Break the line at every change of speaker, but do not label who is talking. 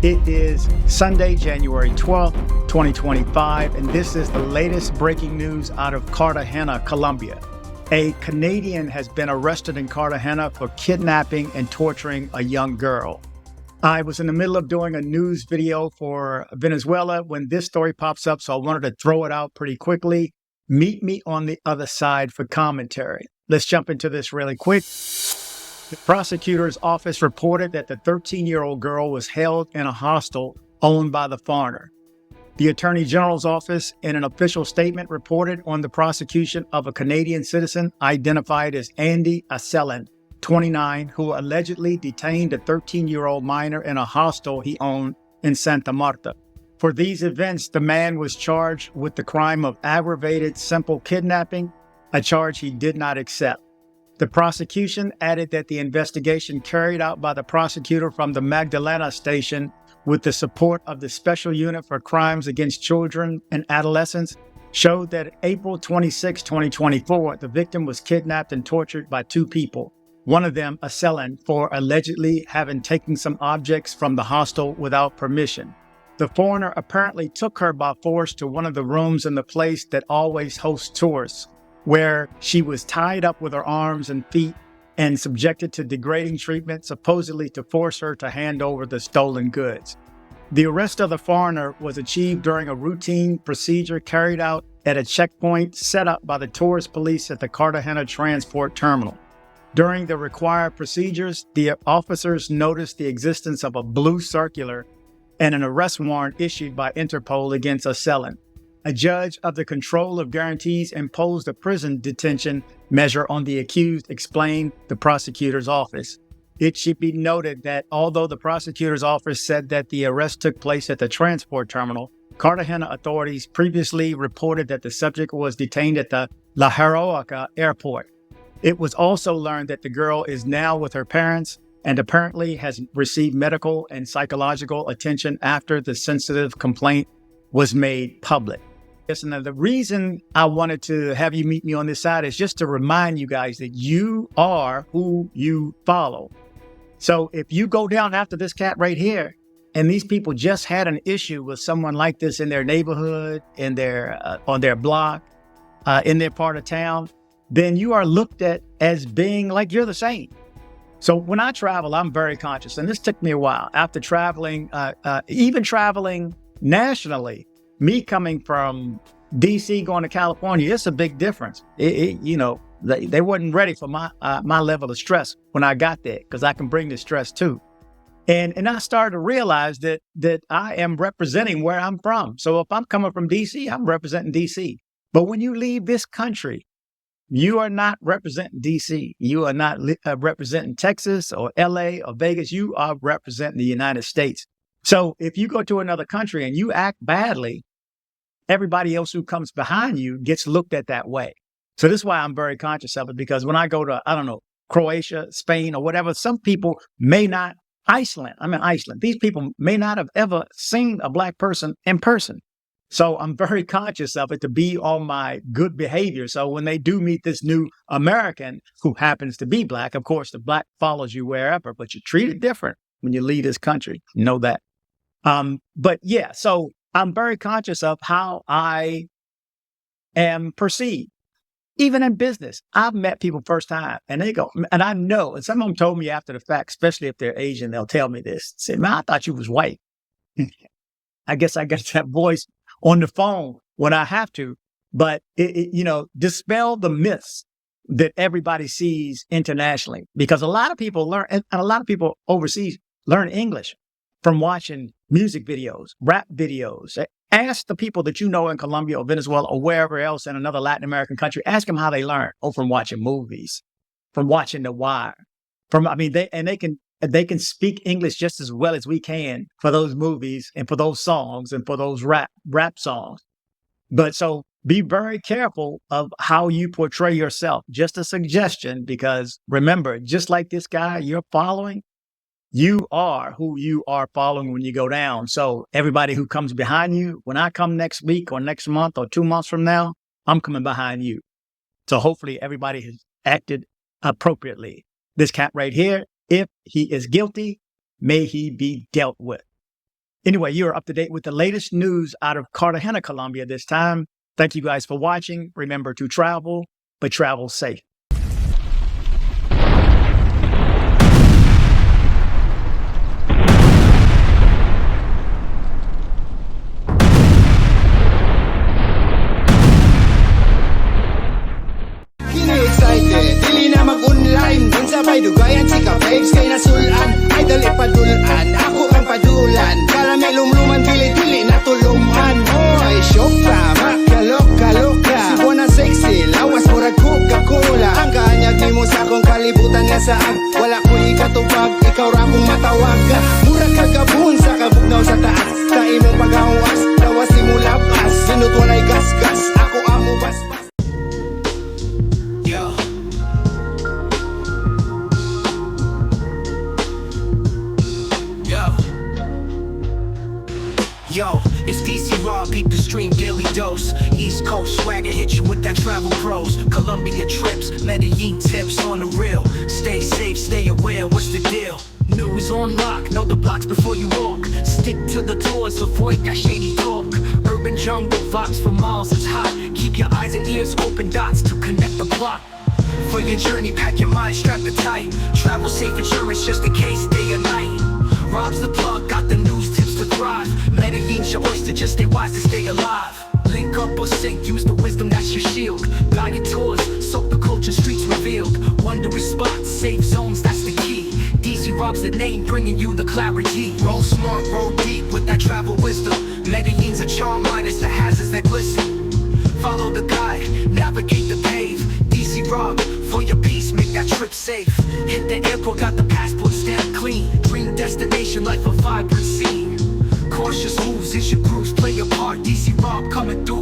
It is Sunday, January 12th, 2025, and this is the latest breaking news out of Cartagena, Colombia. A Canadian has been arrested in Cartagena for kidnapping and torturing a young girl. I was in the middle of doing a news video for Venezuela when this story pops up, so I wanted to throw it out pretty quickly. Meet me on the other side for commentary. Let's jump into this really quick. The prosecutor's office reported that the 13-year-old girl was held in a hostel owned by the foreigner. The Attorney General's office, in an official statement, reported on the prosecution of a Canadian citizen identified as Andy Asselin, 29, who allegedly detained a 13-year-old minor in a hostel he owned in Santa Marta. For these events, the man was charged with the crime of aggravated simple kidnapping, a charge he did not accept. The prosecution added that the investigation carried out by the prosecutor from the Magdalena station with the support of the Special Unit for Crimes Against Children and Adolescents showed that April 26, 2024, the victim was kidnapped and tortured by two people, one of them Asselin, for allegedly having taken some objects from the hostel without permission. The foreigner apparently took her by force to one of the rooms in the place that always hosts tourists, where she was tied up with her arms and feet and subjected to degrading treatment, supposedly to force her to hand over the stolen goods. The arrest of the foreigner was achieved during a routine procedure carried out at a checkpoint set up by the tourist police at the Cartagena transport terminal. During the required procedures, the officers noticed the existence of a blue circular and an arrest warrant issued by Interpol against Asselin. A judge of the Control of Guarantees imposed a prison detention measure on the accused, explained the prosecutor's office. It should be noted that although the prosecutor's office said that the arrest took place at the transport terminal, Cartagena authorities previously reported that the subject was detained at the La Heroica airport. It was also learned that the girl is now with her parents and apparently has received medical and psychological attention after the sensitive complaint was made public. And the reason I wanted to have you meet me on this side is just to remind you guys that you are who you follow. So if you go down after this cat right here, and these people just had an issue with someone like this in their neighborhood, in their on their block, in their part of town, then you are looked at as being like you're the same. So when I travel, I'm very conscious, and this took me a while. After traveling, even traveling nationally, me coming from DC going to California, it's a big difference. They wasn't ready for my level of stress when I got there, because I can bring the stress too. And I started to realize that I am representing where I'm from. So if I'm coming from DC, I'm representing DC. But when you leave this country, you are not representing DC. You are not representing Texas or LA or Vegas. You are representing the United States. So if you go to another country and you act badly, everybody else who comes behind you gets looked at that way. So this is why I'm very conscious of it, because when I go to, Croatia, Spain, or whatever, some people may not, Iceland, these people may not have ever seen a Black person in person. So I'm very conscious of it to be on my good behavior. So when they do meet this new American who happens to be Black, of course, the Black follows you wherever, but you're treated different when you leave this country. You know that. But yeah, so I'm very conscious of how I am perceived. Even in business, I've met people first time and they go, and I know, and some of them told me after the fact, especially if they're Asian, they'll tell me this. Say, man, I thought you was white. I guess I got that voice on the phone when I have to, but dispel the myths that everybody sees internationally, because a lot of people learn, and a lot of people overseas learn English from watching music videos, rap videos. Ask the people that you know in Colombia or Venezuela or wherever else in another Latin American country, ask them how they learn. Oh, from watching movies, from watching The Wire, they can speak English just as well as we can for those movies and for those songs and for those rap songs. But so be very careful of how you portray yourself. Just a suggestion, because remember, just like this guy you're following, you are who you are following when you go down. So everybody who comes behind you, when I come next week or next month or 2 months from now, I'm coming behind you. So hopefully everybody has acted appropriately. This cat right here, if he is guilty, may he be dealt with. Anyway, you're up to date with the latest news out of Cartagena, Colombia this time. Thank you guys for watching. Remember to travel, but travel safe.
Dili na mag-online kung sabay dugayan si ka-babes kay nasulan ay dali padulan, ako ang padulan para may lumluman dili-dili na tuluman. Ay shock pa, makalok-kaloka si Bona sexy, lawas murag Coca-Cola. Ang kaanyag ni mo sa akong kalibutan nga saag, wala ko ikatubag, ikaw ra kong matawag. Murag kagabun sa kabugnaw sa taas, sa imong paghawas, lawas ni mo labas, sinut walay gas-gas, ako amo bas-bas.
Yo, it's dcbornrob, beat the stream, daily dose. East Coast swagger, hit you with that travel pros. Colombia trips, Medellin tips on the real. Stay safe, stay aware, what's the deal? News on lock, know the blocks before you walk. Stick to the doors, avoid that shady talk. Urban jungle vibes for miles, it's hot. Keep your eyes and ears open, dots to connect the plot. For your journey, pack your mind, strap it tight. Travel safe insurance just in case, day or night. Rob's the plug, got the news tips to thrive. Medellin's your oyster, just stay wise to stay alive. Link up or sink, use the wisdom that's your shield. Guided tours, soak the culture, streets revealed. Wondrous spots, safe zones, that's the key. dcbornrob's the name, bringing you the clarity. Roll smart, roll deep with that travel wisdom. Medellin's a charm, minus the hazards that glisten. Follow the guide, navigate the pave. dcbornrob, for your peace, make that trip safe. Hit the airport, got the passport stamp clean. Dream destination, life a vibrant scene. Cautious moves is your cruise, play your part. dcbornrob coming through.